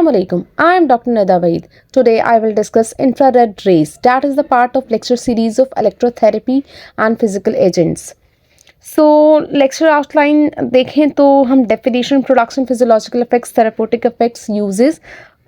Assalamu alaikum. I am Dr. Nida Waheed. Today I will discuss infrared rays. That is the part of lecture series of electrotherapy and physical agents. So lecture outline देखें तो हम definition, production, physiological effects, therapeutic effects, uses,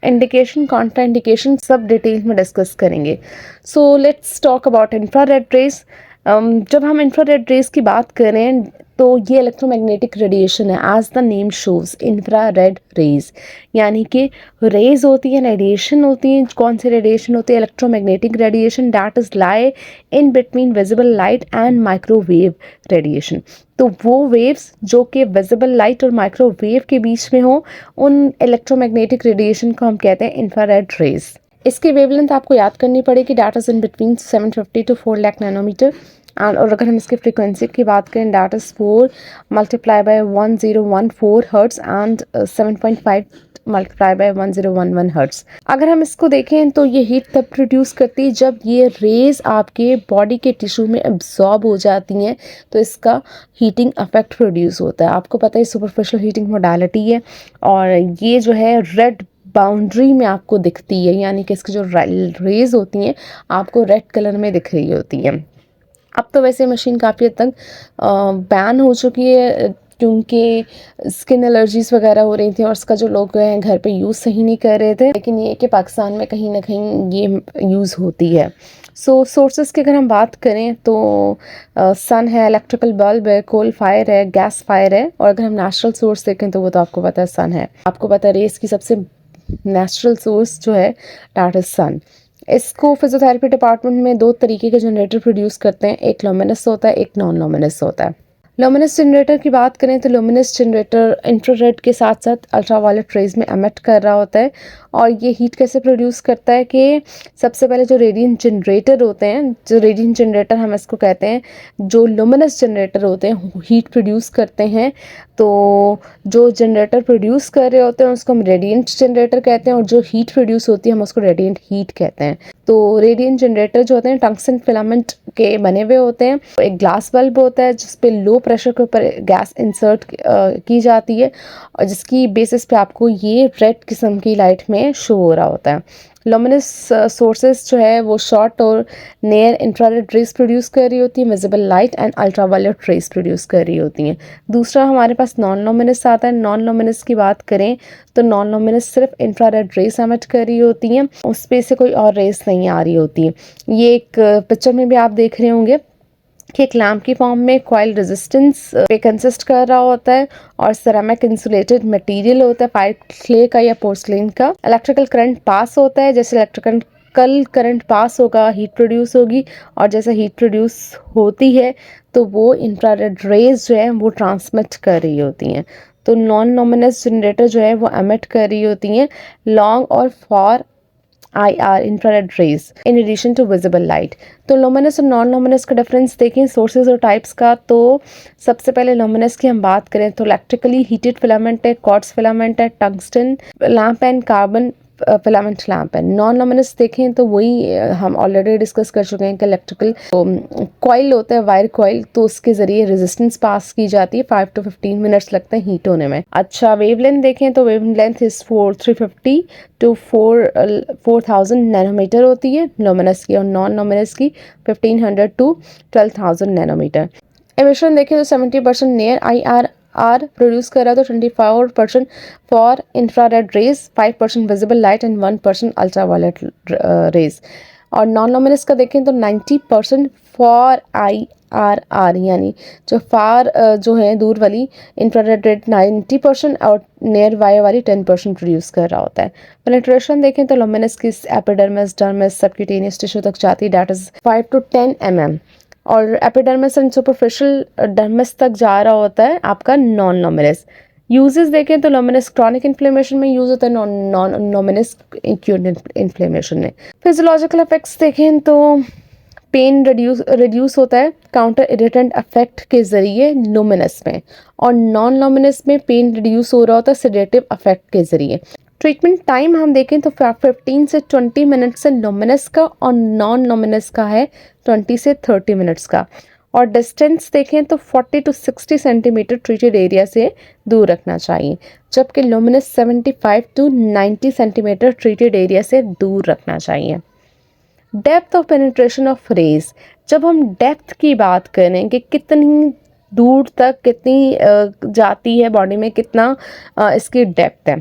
indication contraindication सब detail में discuss करेंगे. So let's talk about infrared rays. जब हम infrared rays की बात करें तो ये इलेक्ट्रोमैग्नेटिक रेडिएशन है. As the name shows infrared rays यानी कि रेज होती है, रेडिएशन होती है. कौन सी रेडिएशन होती है? Electromagnetic radiation that is lie in between visible light and microwave radiation. तो वो वेव्स जो कि विजिबल लाइट और माइक्रोवेव के बीच में हो, उन इलेक्ट्रोमैग्नेटिक रेडिएशन को हम कहते हैं इंफ्रारेड रेज. इसकी वेवलेंथ आपको याद करनी पड़ेगी. That is in between 750 to 4 lakh nanometre. और अगर हम इसकी फ्रीक्वेंसी की बात करें, that is 4 multiply by 1014 hertz and 7.5 multiply by 1011 hertz. अगर हम इसको देखें तो ये हीट तब प्रोड्यूस करती है जब ये रेज आपके बॉडी के टिश्यू में एब्जॉर्ब हो जाती हैं, तो इसका हीटिंग इफेक्ट प्रोड्यूस होता है. आपको पता है सुपरफिशियल हीटिंग मोडालिटी है और ये जो है रेड बाउंड्री में आपको दिखती है, यानी कि इसकी जो रेज होती हैं आपको रेड कलर में दिख रही होती हैं. अब तो वैसे मशीन काफ़ी हद तक बैन हो चुकी है क्योंकि स्किन एलर्जीज वगैरह हो रही थी और इसका जो लोग हैं घर पे यूज़ सही नहीं कर रहे थे. लेकिन ये कि पाकिस्तान में कहीं ना कहीं ये यूज़ होती है. सो सोर्सेज की अगर हम बात करें तो सन है, इलेक्ट्रिकल बल्ब है, कोल फायर है, गैस फायर है. और अगर हम नेचुरल सोर्स देखें तो वो तो आपको पता है सन है. आपको पता है रेस की सबसे नेचुरल सोर्स जो है दैट इज सन. इसको फिजियोथेरेपी डिपार्टमेंट में दो तरीके के जनरेटर प्रोड्यूस करते हैं. एक लुमिनस होता है, एक नॉन लुमिनस होता है. लुमिनस जनरेटर की बात करें तो लुमिनस जनरेटर इंफ्रारेड के साथ साथ अल्ट्रावायलेट रेज में एमिट कर रहा होता है. और ये हीट कैसे प्रोड्यूस करता है कि सबसे पहले जो रेडिएंट जनरेटर होते हैं, जो रेडिएंट जनरेटर हम इसको कहते हैं, जो लुमिनस जनरेटर होते हैं हीट प्रोड्यूस करते हैं. तो जो जनरेटर प्रोड्यूस कर रहे होते हैं उसको हम रेडिएंट जनरेटर कहते हैं और जो हीट प्रोड्यूस होती है हम उसको रेडिएंट हीट कहते हैं. तो रेडिएंट जनरेटर जो होते हैं टंगस्टन फिलामेंट के बने हुए होते हैं. एक ग्लास बल्ब होता है जिस पे लो प्रेशर के ऊपर गैस इंसर्ट की जाती है और जिसकी बेसिस पे आपको ये रेड किस्म की लाइट में शो हो रहा होता है. लुमिनस सोर्सेज जो है वो शॉर्ट और नियर इंफ्रारेड रेज प्रोड्यूस कर रही होती है, visible light and ultraviolet rays produce कर रही होती हैं. दूसरा हमारे पास नॉन लुमिनस आता है. नॉन लुमिनस की बात करें तो नॉन लुमिनस सिर्फ इंफ्रारेड रेज एमिट कर रही होती हैं, उस पे से कोई और रेज नहीं आ रही होती है. ये एक पिक्चर में भी आप देख रहे होंगे कि एक लैम्प की फॉर्म में कॉइल रेजिस्टेंस पे कंसिस्ट कर रहा होता है और सेरामिक इंसुलेटेड मटेरियल होता है, पाइप क्ले का या पोर्सलिन का. इलेक्ट्रिकल करंट पास होता है. जैसे इलेक्ट्रिकल करंट पास होगा हीट प्रोड्यूस होगी और जैसे हीट प्रोड्यूस होती है तो वो इंफ्रारेड रेज जो है वो ट्रांसमिट कर रही होती हैं. तो नॉन लुमिनस जनरेटर जो है वो एमिट कर रही होती हैं लॉन्ग और far IR infrared rays in addition to visible light. तो लुमिनस और नॉन लुमिनस का डिफरेंस देखें सोर्सेज और टाइप्स का. तो सबसे पहले लुमिनस की हम बात करें तो इलेक्ट्रिकली हीटेड फिलामेंट है, क्वार्ट्ज फिलामेंट है, tungsten lamp and carbon filament lamp है. नॉन लुमिनस देखें तो वही हम ऑलरेडी डिस्कस कर चुके हैं कि इलेक्ट्रिकल कॉइल होता है, वायर कॉइल, तो उसके जरिए रेजिस्टेंस पास की जाती है. 5 to 15 मिनट्स लगते हैं हीट होने में. अच्छा, वेवलेंथ देखें तो वेवलेंथ इज 350 to 4000 नैनोमीटर होती है लुमिनस की और नॉन लुमिनस की 1500 to 12000 नैनोमीटर. एमिशन देखें तो 70% नियर IR प्रोड्यूस कर रहा है, तो 24% for infrared rays, 5% visible light and 1% ultraviolet rays. और नॉन लुमिनस का देखें तो 90% फॉर IRR यानी जो फार जो है दूर वाली इंफ्रारेड रेड 90% और नियर वाई वाली 10% प्रोड्यूस कर रहा होता है. पेनिट्रेशन देखें तो लुमिनस की एपिडर्मिस, डर्मिस, सबक्यूटेनियस टिश्यू तक जाती है, दैट इज 5 to 10 mm. और एपिडर्मिस एंड सुपरफिशियल डर्मिस तक जा रहा होता है आपका नॉन लुमिनस. यूजेस देखें तो लुमिनस क्रॉनिक इन्फ्लेमेशन में यूज होता है, नॉन लुमिनस एक्यूट इन्फ्लेमेशन में. फिजियोलॉजिकल इफेक्ट्स देखें तो पेन रिड्यूस होता है काउंटर इरिटेंट इफेक्ट के जरिए लुमिनस में, और नॉन लुमिनस में पेन रिड्यूस हो रहा होता है सेडेटिव इफेक्ट के जरिए. ट्रीटमेंट टाइम हम देखें तो 15 से 20 मिनट्स है लुमिनस का और नॉन लुमिनस का है 20 से 30 मिनट्स का. और डिस्टेंस देखें तो 40 to 60 सेंटीमीटर ट्रीटेड एरिया से दूर रखना चाहिए, जबकि luminous 75 to 90 centimetre treated area से दूर रखना चाहिए। Depth of penetration of rays, जब हम डेप्थ की बात करें कि कितनी दूर तक कितनी जाती है बॉडी में, कितना इसकी डेप्थ है,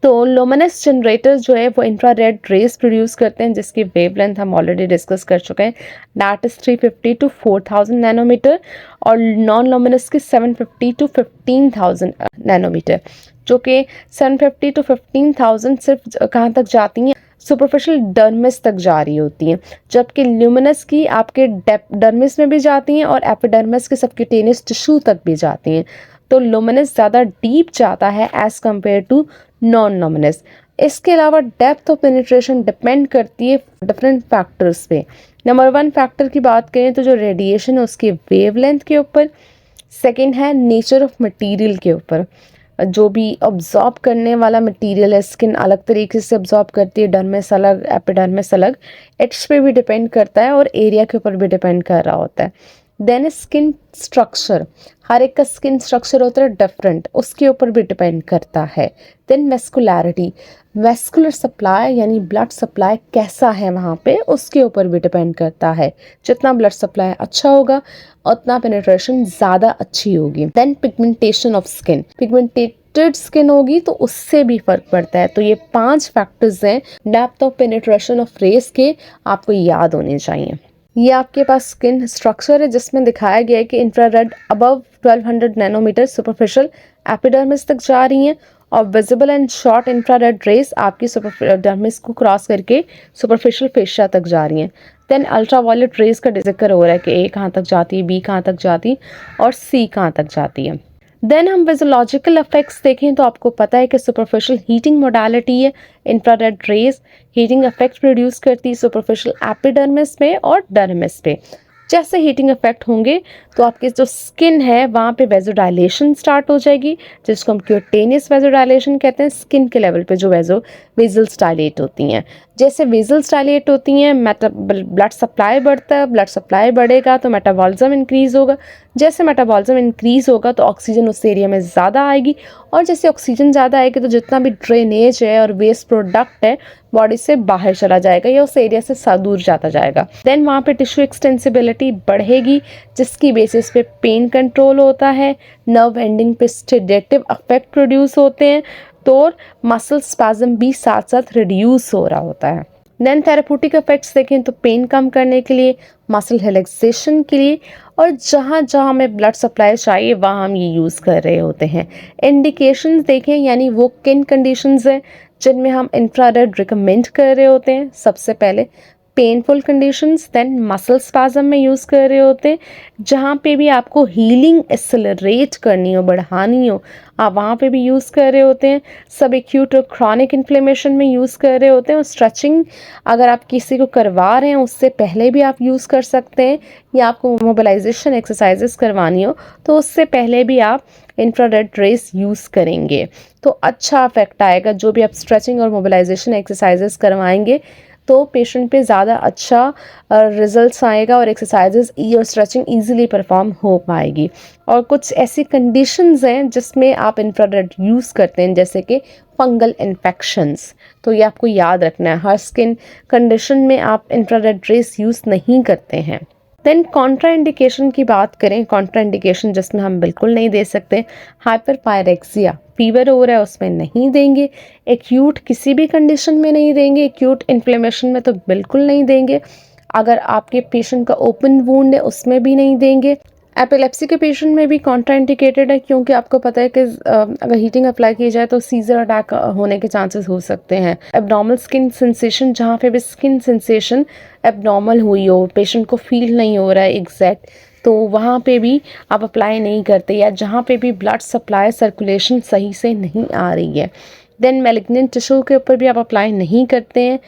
तो लुमिनस जनरेटर्स जो है वो इंफ्रारेड रेज प्रोड्यूस करते हैं जिसकी वेवलेंथ हम ऑलरेडी डिस्कस कर चुके हैं, दैट इज 350 to 4000 नैनोमीटर, और नॉन लुमिनस की 750 to 15000 नैनोमीटर, जो कि 750 to 15000 सिर्फ कहाँ तक जाती हैं, सुपरफिशियल डर्मिस तक जा रही होती हैं, जबकि ल्यूमिनस की आपके डर्मिस में भी जाती हैं और एपिडर्मिस के सबक्यूटेनियस टिश्यू तक भी जाती हैं। तो लुमिनस ज़्यादा डीप जाता है as compared to non luminous. इसके अलावा डेप्थ ऑफ पेनिट्रेशन डिपेंड करती है डिफरेंट फैक्टर्स पे। नंबर 1 फैक्टर की बात करें तो जो रेडिएशन है उसकी वेवलेंथ के ऊपर, सेकेंड है नेचर ऑफ मटीरियल के ऊपर, जो भी ऑब्जॉर्ब करने वाला मटेरियल है, स्किन अलग तरीके से ऑब्जॉर्ब करती है, डर्मिस अलग, एपिडर्मिस अलग, इट्स पे भी डिपेंड करता है और एरिया के ऊपर भी डिपेंड कर रहा होता है। देन स्किन स्ट्रक्चर, हर एक का स्किन स्ट्रक्चर होता है डिफरेंट, उसके ऊपर भी डिपेंड करता है। देन वेस्कुलैरिटी, वेस्कुलर सप्लाई यानी ब्लड सप्लाई कैसा है वहाँ पे, उसके ऊपर भी डिपेंड करता है। जितना ब्लड सप्लाई अच्छा होगा उतना पेनिट्रेशन ज़्यादा अच्छी होगी। Then pigmentation of skin, pigmented skin होगी तो उससे भी फर्क पड़ता है। तो ये 5 फैक्टर्स हैं depth of penetration of rays के, आपको याद होने चाहिए। ये आपके पास स्किन स्ट्रक्चर है जिसमें दिखाया गया है कि infrared above 1200 nanometre superficial epidermis तक जा रही हैं और visible and short infrared rays आपकी सुपरडर्मिस को क्रॉस करके सुपरफिशियल फेशिया तक जा रही हैं। देन अल्ट्रावायलेट रेस का जिक्र हो रहा है कि ए कहाँ तक जाती है, बी कहाँ तक जाती है और सी कहाँ तक जाती है। देन हम विजुलॉजिकल इफेक्ट्स देखें तो आपको पता है कि सुपरफिशियल हीटिंग मोडालिटी है, infrared rays heating effect produce करती है सुपरफिशियल एपिडर्मिस में और डर्मिस पे। जैसे हीटिंग इफेक्ट होंगे तो आपकी जो स्किन है वहाँ पे वेजोडाइलेशन स्टार्ट हो जाएगी, जिसको हम क्यूटेनियस वेजोडाइलेशन कहते हैं। स्किन के लेवल पे जो वेजल्स डायलेट होती हैं, जैसे वेजल्स डायलेट होती हैं ब्लड सप्लाई बढ़ता है, ब्लड सप्लाई बढ़ेगा तो मेटाबॉलिज्म इंक्रीज होगा, जैसे मेटाबॉलिज्म इंक्रीज होगा तो ऑक्सीजन उस एरिया में ज़्यादा आएगी, और जैसे ऑक्सीजन ज़्यादा आएगी तो जितना भी ड्रेनेज है और वेस्ट प्रोडक्ट है बॉडी से बाहर चला जाएगा या उस एरिया से दूर जाता जाएगा। देन वहाँ पे टिश्यू एक्सटेंसिबिलिटी बढ़ेगी जिसकी बेसिस पे पेन कंट्रोल होता है, नर्व एंडिंग पे स्टिडेटिव अफेक्ट प्रोड्यूस होते हैं, तो मसल स्पैज्म भी साथ साथ रिड्यूस हो रहा होता है। देन थेरेप्यूटिक इफेक्ट्स देखें तो पेन कम करने के लिए, मसल रिलैक्सेशन के लिए, और जहाँ जहाँ हमें ब्लड सप्लाई चाहिए वहाँ हम ये यूज़ कर रहे होते हैं। इंडिकेशंस देखें यानी वो किन कंडीशंस हैं जिनमें हम इंफ्रारेड रिकमेंड कर रहे होते हैं। सबसे पहले painful conditions, then muscle spasm में यूज़ कर रहे होते हैं, जहाँ पे भी आपको हीलिंग एक्सेलरेट करनी हो, बढ़ानी हो, आप वहाँ पे भी यूज़ कर रहे होते हैं। सब एक्यूट और क्रॉनिक इन्फ्लेमेशन में यूज़ कर रहे होते हैं। और स्ट्रेचिंग अगर आप किसी को करवा रहे हैं उससे पहले भी आप यूज़ कर सकते हैं, या आपको मोबिलाइजेशन एक्सरसाइजेस करवानी हो तो उससे पहले भी आप इंफ्रारेड रेस यूज़ करेंगे तो अच्छा इफेक्ट आएगा। जो भी आप स्ट्रेचिंग और मोबिलाइजेशन एक्सरसाइजेस करवाएंगे तो पेशेंट पे ज़्यादा अच्छा रिजल्ट्स आएगा और एक्सरसाइजेस और स्ट्रेचिंग इजीली परफॉर्म हो पाएगी। और कुछ ऐसी कंडीशंस हैं जिसमें आप इंफ्रारेड यूज़ करते हैं, जैसे कि फंगल इन्फेक्शंस, तो ये आपको याद रखना है। हर स्किन कंडीशन में आप इंफ्रारेड रेस यूज़ नहीं करते हैं। देन कॉन्ट्रा इंडिकेशन की बात करें, कॉन्ट्रा इंडिकेशन जिसमें हम बिल्कुल नहीं दे सकते, हाइपरपायरेक्सिया, फीवर हो रहा है उसमें नहीं देंगे, एक्यूट किसी भी कंडीशन में नहीं देंगे, एक्यूट इन्फ्लेमेशन में तो बिल्कुल नहीं देंगे, अगर आपके पेशेंट का ओपन वुंड है उसमें भी नहीं देंगे। एपिलेप्सी के पेशेंट में भी कॉन्ट्रा इंडिकेटेड है, क्योंकि आपको पता है कि अगर हीटिंग अप्लाई की जाए तो सीजर अटैक होने के चांसेस हो सकते हैं। एबनॉर्मल स्किन सेंसेशन, जहाँ पे भी स्किन सेंसेशन एबनॉर्मल हुई हो, पेशेंट को फील नहीं हो रहा है एग्जैक्ट, तो वहाँ पे भी आप अप्लाई नहीं करते, या जहाँ पे भी ब्लड सप्लाई सर्कुलेशन सही से नहीं आ रही है। देन मैलिग्नेंट टिश्यू के ऊपर भी आप अप्लाई नहीं करते हैं।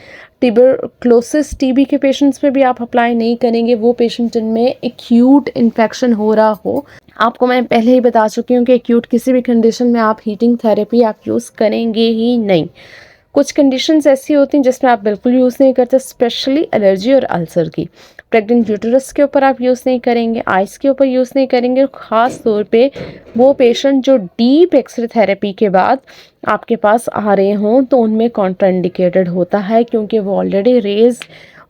ट्यूबरक्लोसिस टीबी के पेशेंट्स पे भी आप अप्लाई नहीं करेंगे, वो पेशेंट जिनमें एक्यूट इन्फेक्शन हो रहा हो। आपको मैं पहले ही बता चुकी हूँ कि एक्यूट किसी भी कंडीशन में आप हीटिंग थेरेपी आप यूज़ करेंगे ही नहीं। कुछ कंडीशंस ऐसी होती हैं जिसमें आप बिल्कुल यूज़ नहीं करते, स्पेशली एलर्जी और अल्सर की, प्रेग्नेंट यूटरस के ऊपर आप यूज़ नहीं करेंगे, आइस के ऊपर यूज़ नहीं करेंगे। और ख़ास तौर पे वो पेशेंट जो डीप एक्सरे थेरेपी के बाद आपके पास आ रहे हों तो उनमें कॉन्ट्राइंडिकेटेड होता है, क्योंकि वो ऑलरेडी रेज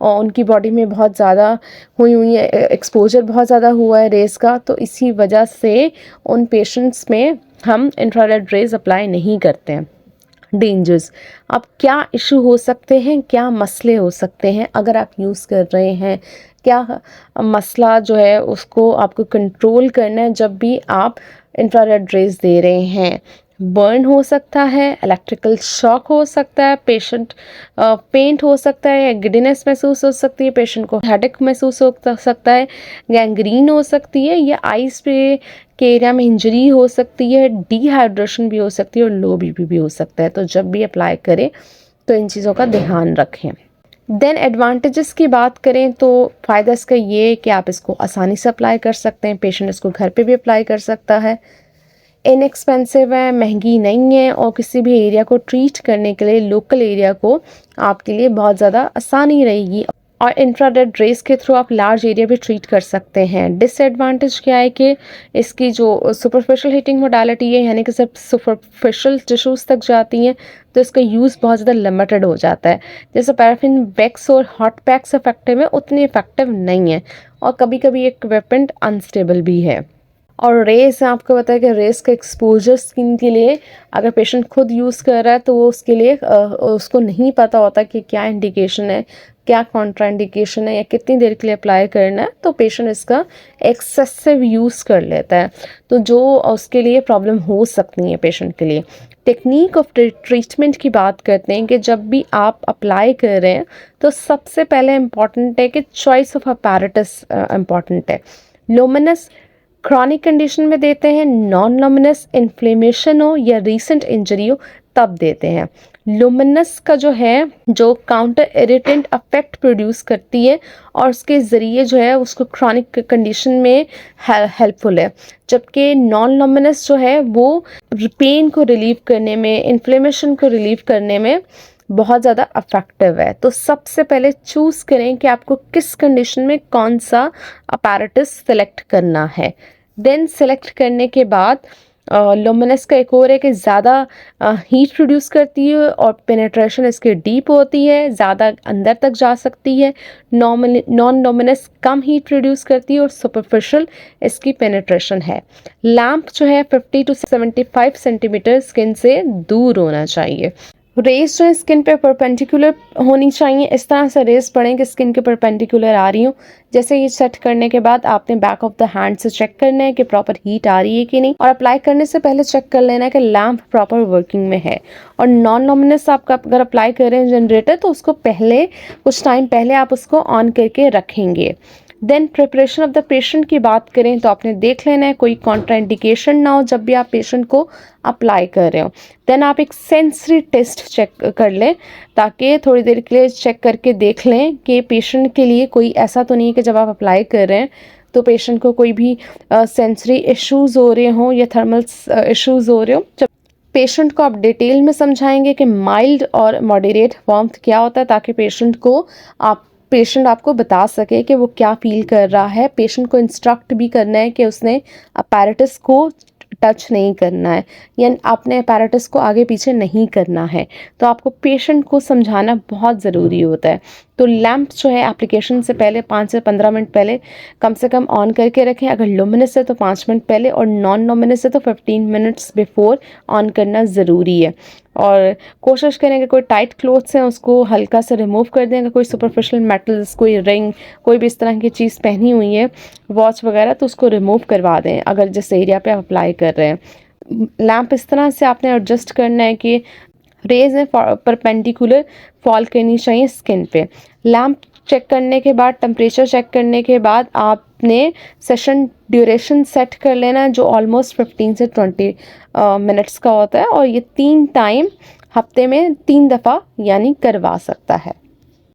और उनकी बॉडी में बहुत ज़्यादा हुई है, एक्सपोजर बहुत ज़्यादा हुआ है रेज़ का। तो इसी वजह से उन पेशेंट्स में हम इंफ्रारेड रेज अप्लाई नहीं करते हैं। डेंजर्स, अब क्या इशू हो सकते हैं, क्या मसले हो सकते हैं अगर आप यूज़ कर रहे हैं, क्या मसला जो है उसको आपको कंट्रोल करना है जब भी आप इंफ्रारेड रेज दे रहे हैं। बर्न हो सकता है, इलेक्ट्रिकल शॉक हो सकता है, पेशेंट पेंट हो सकता है, या गिडीनेस महसूस हो सकती है, पेशेंट को हेडेक महसूस हो सकता है, गैंग्रीन हो सकती है, या आइस पे के एरिया में इंजरी हो सकती है, डिहाइड्रेशन भी हो सकती है और लो बीपी भी हो सकता है। तो जब भी अप्लाई करें तो इन चीज़ों का ध्यान रखें। देन एडवांटेजेस की बात करें तो फ़ायदा इसका ये है कि आप इसको आसानी से अप्लाई कर सकते हैं, पेशेंट इसको घर पे भी अप्लाई कर सकता है, इनएक्सपेंसिव है, महंगी नहीं है, और किसी भी एरिया को ट्रीट करने के लिए लोकल एरिया को आपके लिए बहुत ज़्यादा आसानी रहेगी। और इंफ्रारेड रेज के थ्रू आप लार्ज एरिया भी ट्रीट कर सकते हैं। डिसएडवांटेज क्या है कि इसकी जो सुपरफिशियल हीटिंग मोडालिटी है, यानी कि सिर्फ सुपरफिशियल टिश्यूज़ तक जाती हैं, तो इसका यूज़ बहुत ज़्यादा लिमिटेड हो जाता है। जैसे पैराफिन वैक्स और हॉट पैक्स इफेक्टिव है, उतनी इफेक्टिव नहीं है, और कभी कभी इक्विपमेंट अनस्टेबल भी है। और रेस आपको पता है कि रेस का एक्सपोजर स्किन के लिए अगर पेशेंट खुद यूज़ कर रहा है तो वो उसके लिए उसको नहीं पता होता कि क्या इंडिकेशन है, क्या कॉन्ट्राइंडिकेशन है, या कितनी देर के लिए अप्लाई करना है, तो पेशेंट इसका एक्सेसिव यूज़ कर लेता है, तो जो उसके लिए प्रॉब्लम हो सकती है पेशेंट के लिए। टेक्निक ऑफ ट्रीटमेंट की बात करते हैं कि जब भी आप अप्लाई कर रहे हैं तो सबसे पहले इम्पॉर्टेंट है कि चॉइस ऑफ अपैरेटस इम्पॉर्टेंट है। लुमिनस क्रॉनिक कंडीशन में देते हैं, नॉन लुमिनस इन्फ्लेमेशन हो या रीसेंट इंजरी हो तब देते हैं। लुमिनस का जो है जो काउंटर इरिटेंट अफेक्ट प्रोड्यूस करती है और उसके ज़रिए जो है उसको क्रॉनिक कंडीशन में हेल्पफुल है, जबकि नॉन लुमिनस जो है वो पेन को रिलीव करने में, इन्फ्लेमेशन को रिलीव करने में बहुत ज़्यादा अफेक्टिव है। तो सबसे पहले चूज़ करें कि आपको किस कंडीशन में कौन सा अपैरेटस सेलेक्ट करना है। देन सेलेक्ट करने के बाद लुमिनस का एक और है कि ज़्यादा हीट प्रोड्यूस करती है और पेनेट्रेशन इसकी डीप होती है, ज़्यादा अंदर तक जा सकती है। नॉन लुमिनस कम हीट प्रोड्यूस करती है और सुपरफिशियल इसकी पेनेट्रेशन है। लैम्प जो है 50 to 75 सेंटीमीटर स्किन से दूर होना चाहिए। रेज जो है स्किन पे परपेंडिकुलर होनी चाहिए, इस तरह से रेज पड़ें कि स्किन के परपेंडिकुलर आ रही हूँ। जैसे ये सेट करने के बाद आपने बैक ऑफ द हैंड से चेक करना है कि प्रॉपर हीट आ रही है कि नहीं, और अप्लाई करने से पहले चेक कर लेना है कि लैम्प प्रॉपर वर्किंग में है। और नॉन लुमिनस आप अगर अप्लाई कर रहे हैं जनरेटर तो उसको पहले कुछ टाइम पहले आप उसको ऑन करके रखेंगे। Then preparation of the patient की बात करें तो आपने देख लेना है कोई कॉन्ट्राइंडिकेशन ना हो जब भी आप पेशेंट को अप्लाई कर रहे हो। देन आप एक सेंसरी टेस्ट चेक कर लें, ताकि थोड़ी देर के लिए चेक करके देख लें कि पेशेंट के लिए कोई ऐसा तो नहीं है कि जब आप अप्लाई कर रहे हैं तो पेशेंट को कोई भी सेंसरी इश्यूज़ हो रहे हों या थर्मल इश्यूज़ हो रहे हो। जब पेशेंट को आप डिटेल में समझाएंगे कि माइल्ड और मॉडरेट वार्मथ क्या होता है, ताकि पेशेंट आपको बता सके कि वो क्या फील कर रहा है। पेशेंट को इंस्ट्रक्ट भी करना है कि उसने अपैरेटस को टच नहीं करना है, यानी आपने अपैरेटस को आगे पीछे नहीं करना है। तो आपको पेशेंट को समझाना बहुत ज़रूरी होता है। तो लैंप जो है एप्लीकेशन से पहले 5 से 15 मिनट पहले कम से कम ऑन करके रखें। अगर लुमिनस है तो 5 मिनट पहले, और नॉन लुमिनस है तो 15 मिनट्स बिफोर ऑन करना ज़रूरी है। और कोशिश करें कि कोई टाइट क्लोथ्स हैं उसको हल्का से रिमूव कर दें। अगर कोई सुपरफिशियल मेटल्स, कोई रिंग, कोई भी इस तरह की चीज़ पहनी हुई है, वॉच वगैरह, तो उसको रिमूव करवा दें अगर जिस एरिया पे आप अप्लाई कर रहे हैं। लैंप इस तरह से आपने एडजस्ट करना है कि रेज है परपेंडिकुलर फॉल करनी चाहिए स्किन पे। लैंप चेक करने के बाद, टेम्परेचर चेक करने के बाद आपने सेशन ड्यूरेशन सेट कर लेना है जो ऑलमोस्ट 15 से 20 मिनट्स का होता है, और ये 3 टाइम हफ्ते में 3 दफ़ा यानी करवा सकता है।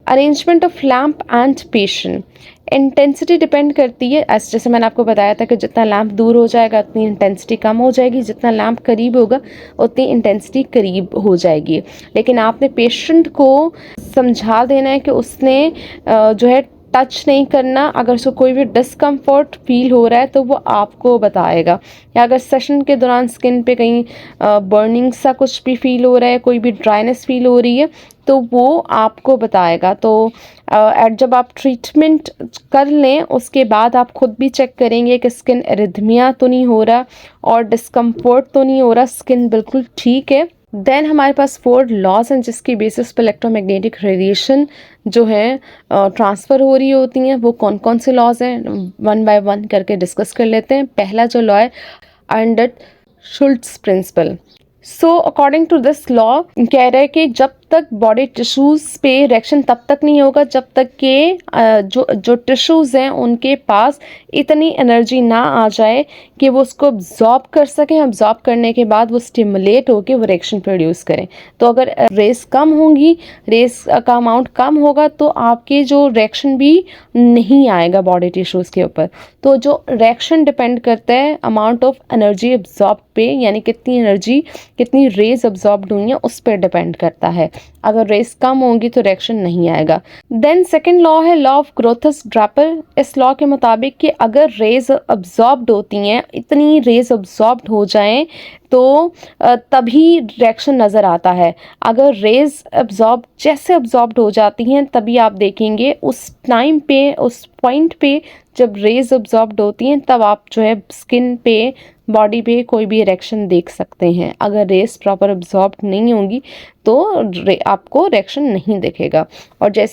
Arrangement of lamp and patient, intensity depend करती है। जैसे मैंने आपको बताया था कि जितना लैम्प दूर हो जाएगा उतनी इंटेंसिटी कम हो जाएगी, जितना लैम्प करीब होगा उतनी इंटेंसिटी करीब हो जाएगी। लेकिन आपने पेशेंट को समझा देना है कि उसने जो है टच नहीं करना। अगर उसको कोई भी डिस्कम्फर्ट फील हो रहा है तो वो आपको बताएगा, या अगर सेशन के दौरान स्किन पे कहीं बर्निंग सा कुछ भी फील हो रहा है, कोई भी ड्राइनेस फील हो रही है तो वो आपको बताएगा। तो जब आप ट्रीटमेंट कर लें उसके बाद आप खुद भी चेक करेंगे कि स्किन एरिथमिया तो नहीं हो रहा और डिस्कम्फर्ट तो नहीं हो रहा, स्किन बिल्कुल ठीक है। देन हमारे पास 4 लॉज हैं जिसकी बेसिस पर इलेक्ट्रोमैग्नेटिक रेडिएशन जो है ट्रांसफ़र हो रही होती हैं। वो कौन कौन से लॉज हैं, वन बाय वन करके डिस्कस कर लेते हैं। पहला जो लॉ है Arndt Schulz principle. So according to this law कह रहा है कि जब तक बॉडी टिश्यूज़ पे रिएक्शन तब तक नहीं होगा जब तक कि जो टिश्यूज़ हैं उनके पास इतनी एनर्जी ना आ जाए कि वो उसको अब्जॉर्ब कर सकें। अब्जॉर्ब करने के बाद वो स्टिमुलेट होकर वो रिएक्शन प्रोड्यूस करें। तो अगर रेस कम होंगी, रेस का अमाउंट कम होगा तो आपके जो रिएक्शन भी नहीं आएगा बॉडी टिश्यूज़ के ऊपर। तो जो रिएक्शन डिपेंड करता है अमाउंट ऑफ एनर्जी अब्जॉर्ब पे, यानी कितनी एनर्जी, कितनी रेज अब्जॉर्ब हुई हैं उस पर डिपेंड करता है। अगर रेस कम होंगी तो रिएक्शन नहीं आएगा। देन सेकेंड लॉ है लॉ ऑफ ग्रोथस-ड्रैपर। इस लॉ के मुताबिक कि अगर रेज अब्जॉर्ब्ड होती हैं, इतनी रेज अब्जॉर्ब्ड हो जाएं तो तभी रिएक्शन नज़र आता है। अगर रेज जैसे अब्जॉर्ब्ड हो जाती हैं तभी आप देखेंगे उस टाइम पे, उस पॉइंट पे जब रेज अब्जॉर्ब्ड होती हैं तब आप जो है स्किन पे, बॉडी पे कोई भी रिएक्शन देख सकते हैं। अगर रेज प्रॉपर अब्जॉर्ब नहीं होंगी तो आपको रिएक्शन नहीं दिखेगा। और जिस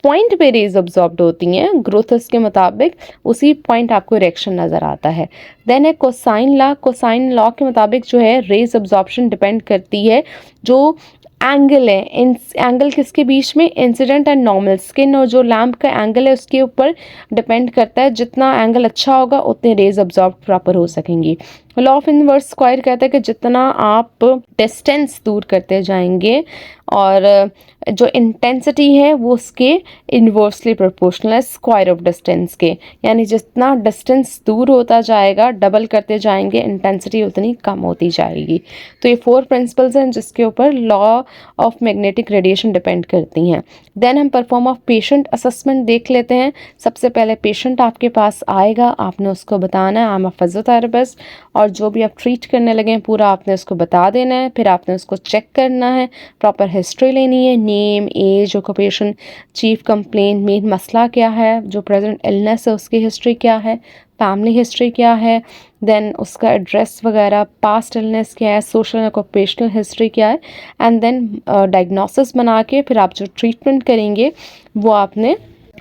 पॉइंट पे रेज अब्जॉर्ब्ड होती हैं ग्रोथस के मुताबिक उसी पॉइंट आपको रिएक्शन नज़र आता है। देन है कोसाइन लॉ। कोसाइन लॉ के मुताबिक जो है रेज अब्जॉर्प्शन डिपेंड करती है जो एंगल है, इन एंगल किसके बीच में, इंसिडेंट एंड नॉर्मल स्किन और जो लैम्प का एंगल है उसके ऊपर डिपेंड करता है। जितना एंगल अच्छा होगा उतने रेज अब्जॉर्ब प्रॉपर हो सकेंगी। लॉ ऑफ इनवर्स स्क्वायर कहता है कि जितना आप डिस्टेंस दूर करते जाएंगे और जो इंटेंसिटी है वो उसके इन्वर्सली प्रोपोर्शनल है स्क्वायर ऑफ डिस्टेंस के, यानी जितना डिस्टेंस दूर होता जाएगा डबल करते जाएंगे इंटेंसिटी उतनी कम होती जाएगी। तो ये 4 प्रिंसिपल्स हैं जिसके ऊपर law of magnetic radiation depend करती हैं। देन हम परफॉर्म ऑफ पेशेंट असेसमेंट देख लेते हैं। सबसे पहले पेशेंट आपके पास आएगा, आपने उसको बताना है आई एम अ फिजियोथेरेपिस्ट, और जो भी आप ट्रीट करने लगे हैं पूरा आपने उसको बता देना है। फिर आपने उसको चेक करना है, प्रॉपर हिस्ट्री लेनी है, name, age, occupation, chief complaint, main मसला क्या है, जो प्रेजेंट इलनेस है उसकी हिस्ट्री क्या है, फैमिली हिस्ट्री क्या है, देन उसका एड्रेस वगैरह, पास्ट इलनेस क्या है, सोशल ऑक्यूपेशनल हिस्ट्री क्या है, एंड देन डायग्नोसिस बना के फिर आप जो ट्रीटमेंट करेंगे वो आपने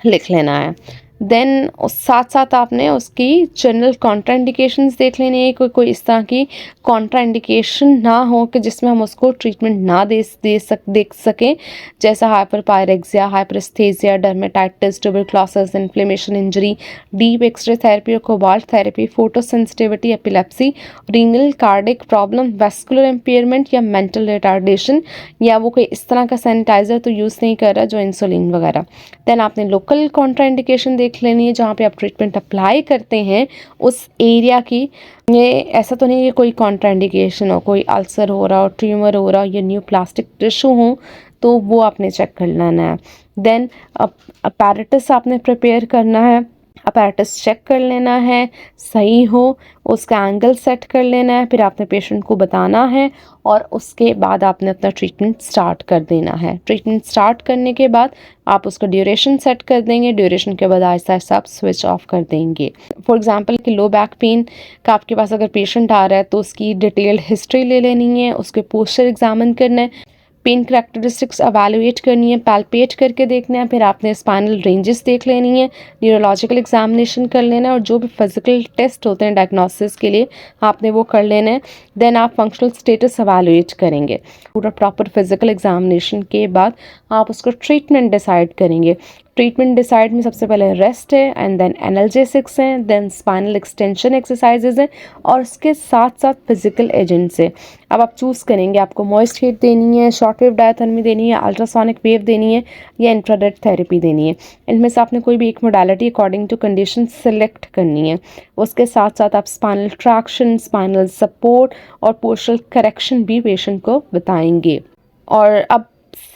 लिख लेना है। देन उस साथ साथ आपने उसकी जनरल कॉन्ट्राइंडिकेशंस देख लेनी है, कोई इस तरह की कॉन्ट्राइंडिकेशन ना हो कि जिसमें हम उसको ट्रीटमेंट ना देख सकें, जैसा hyperpyrexia, hyperaesthesia, dermatitis, tuberculosis, inflammation, injury, deep x ray therapy और cobalt therapy, photosensitivity, epilepsy, renal cardiac problem, vascular impairment या मेंटल रिटार्डेशन, या वो कोई इस तरह का सैनिटाइज़र तो यूज़ नहीं कर रहा जो इंसुलिन वगैरह। देन आपने लोकल कॉन्ट्राइंडिकेशन देख लेनी है जहाँ पे आप ट्रीटमेंट अप्लाई करते हैं उस एरिया की। ये ऐसा तो नहीं कि कोई कॉन्ट्राइंडिकेशन हो, कोई अल्सर हो रहा हो, ट्यूमर हो रहा हो या न्यू प्लास्टिक टिश्यू हो तो वो आपने चेक कर लेना है। देन अपैरेटस आपने प्रिपेयर करना है, अपैरेटस चेक कर लेना है सही हो, उसका एंगल सेट कर लेना है, फिर आपने पेशेंट को बताना है और उसके बाद आपने अपना ट्रीटमेंट स्टार्ट कर देना है। ट्रीटमेंट स्टार्ट करने के बाद आप उसका ड्यूरेशन सेट कर देंगे, ड्यूरेशन के बाद आहिस्ता आहिस्ता आप स्विच ऑफ कर देंगे। फॉर एग्जांपल कि लो बैक पेन का आपके पास अगर पेशेंट आ रहा है तो उसकी डिटेल्ड हिस्ट्री ले लेनी है, उसके पोस्चर एग्जामिन करना है, पेन करैक्टरिस्टिक्स एवेलुएट करनी है, पैल्पेट करके देखना है, फिर आपने स्पाइनल रेंजेस देख लेनी है, न्यूरोलॉजिकल एग्जामिनेशन कर लेना है और जो भी फिजिकल टेस्ट होते हैं डायग्नोसिस के लिए आपने वो कर लेना है। देन आप फंक्शनल स्टेटस एवेलुएट करेंगे। पूरा प्रॉपर फिजिकल एग्जामिनेशन के बाद आप उसको ट्रीटमेंट डिसाइड करेंगे। ट्रीटमेंट डिसाइड में सबसे पहले रेस्ट है एंड देन एनाल्जेसिक्स हैं, देन स्पाइनल एक्सटेंशन एक्सरसाइजेज हैं और उसके साथ साथ फिजिकल एजेंट्स है। अब आप चूज़ करेंगे आपको मॉइस्ट हीट देनी है, शॉर्ट वेव डायथर्मी देनी है, अल्ट्रासोनिक वेव देनी है या इंफ्रारेड थेरेपी देनी है। इनमें से आपने कोई भी एक modality according to condition select करनी है। उसके साथ साथ आप स्पाइनल ट्रैक्शन, स्पाइनल सपोर्ट और पोस्चरल करेक्शन भी पेशेंट को बताएंगे। और अब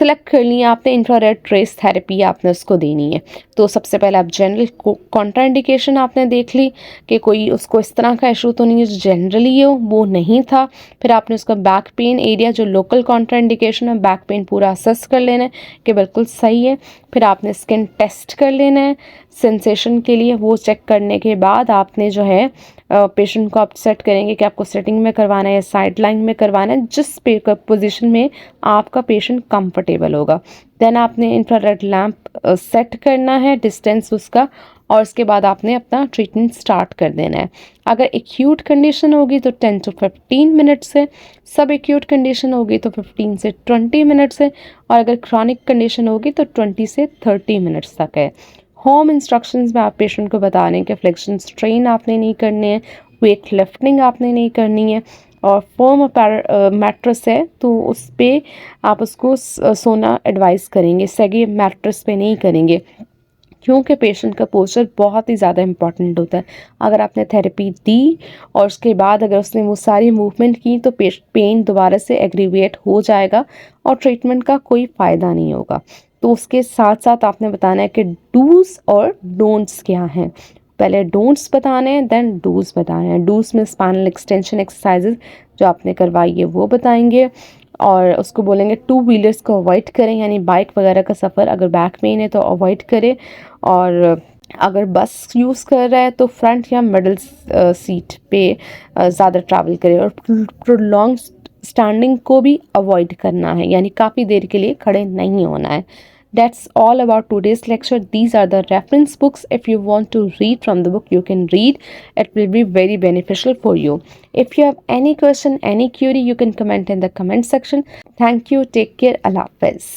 सेलेक्ट कर लिया आपने, इंफ्रारेड रेस थेरेपी आपने उसको देनी है। तो सबसे पहले आप जनरल कॉन्ट्राइंडिकेशन आपने देख ली कि कोई उसको इस तरह का इशू तो नहीं है जो जनरली हो, वो नहीं था। फिर आपने उसका बैक पेन एरिया जो लोकल कॉन्ट्राइंडिकेशन है, बैक पेन पूरा असेस कर लेना है कि बिल्कुल सही है। फिर आपने स्किन टेस्ट कर लेना है सेंसेशन के लिए। वो चेक करने के बाद आपने जो है पेशेंट को आप सेट करेंगे कि आपको सेटिंग में करवाना है या साइड लाइन में करवाना है, जिस पोजीशन में आपका पेशेंट कंफर्टेबल होगा। देन आपने इंफ्रारेड लैंप सेट करना है, डिस्टेंस उसका, और उसके बाद आपने अपना ट्रीटमेंट स्टार्ट कर देना है। अगर एक्यूट कंडीशन होगी तो 10 to 15 मिनट्स है, सब एक्यूट कंडीशन होगी तो 15 से 20 मिनट्स है, और अगर क्रॉनिक कंडीशन होगी तो 20 से 30 मिनट्स तक है। होम इंस्ट्रक्शंस में आप पेशेंट को बता रहे हैं कि फ्लेक्शन स्ट्रेन आपने नहीं करने हैं, वेट लिफ्टिंग आपने नहीं करनी है, और फॉर्म मैट्रेस है तो उस पर आप उसको सोना एडवाइस करेंगे, सेगे मैट्रेस पे नहीं करेंगे, क्योंकि पेशेंट का पोस्चर बहुत ही ज़्यादा इंपॉर्टेंट होता है। अगर आपने थेरेपी दी और उसके बाद अगर उसने वो सारी मूवमेंट की तो पेन दोबारा से एग्रीवेट हो जाएगा और ट्रीटमेंट का कोई फ़ायदा नहीं होगा। तो उसके साथ साथ आपने बताना है कि डूज और डोंट्स क्या हैं। पहले डोंट्स बताने हैं, देन डूज बताने हैं। डूज में स्पाइनल एक्सटेंशन एक्सरसाइजेज जो आपने करवाई है वो बताएंगे, और उसको बोलेंगे टू व्हीलर्स को अवॉइड करें, यानी बाइक वगैरह का सफ़र अगर बैक पेन है तो अवॉइड करें, और अगर बस यूज़ कर रहा है तो फ्रंट या मिडल सीट पे ज़्यादा ट्रैवल करें, और प्रोलॉन्ग स्टैंडिंग को भी अवॉइड करना है, यानी काफ़ी देर के लिए खड़े नहीं होना है। That's all about today's lecture. These are the reference books. If you want to read from the book, you can read. It will be very beneficial for you. If you have any question, any query, you can comment in the comment section. Thank you. Take care. Allah Hafiz.